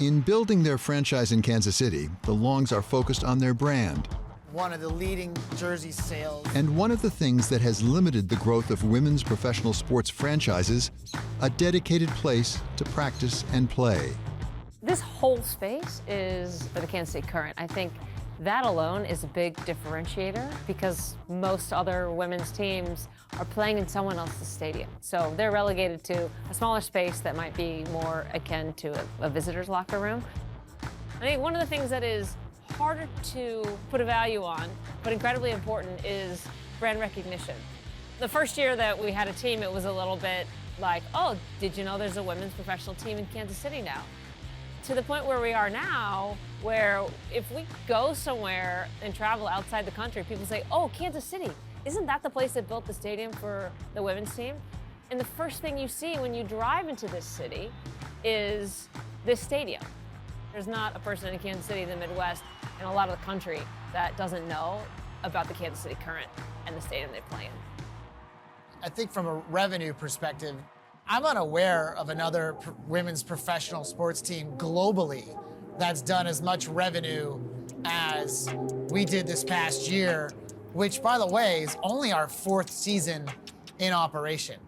In building their franchise in Kansas City, the Longs are focused on their brand. One of the leading jersey sales. And one of the things that has limited the growth of women's professional sports franchises, a dedicated place to practice and play. This whole space is for the Kansas City Current. I think that alone is a big differentiator because most other women's teams are playing in someone else's stadium. So they're relegated to a smaller space that might be more akin to a visitor's locker room. I think one of the things that is harder to put a value on, but incredibly important, is brand recognition. The first year that we had a team, it was a little bit like, oh, did you know there's a women's professional team in Kansas City now? To the point where we are now, where if we go somewhere and travel outside the country, people say, oh, Kansas City, isn't that the place that built the stadium for the women's team? And the first thing you see when you drive into this city is this stadium. There's not a person in Kansas City, the Midwest, and a lot of the country that doesn't know about the Kansas City Current and the stadium they play in. I think from a revenue perspective, I'm unaware of another women's professional sports team globally that's done as much revenue as we did this past year, which, by the way, is only our 4th season in operation.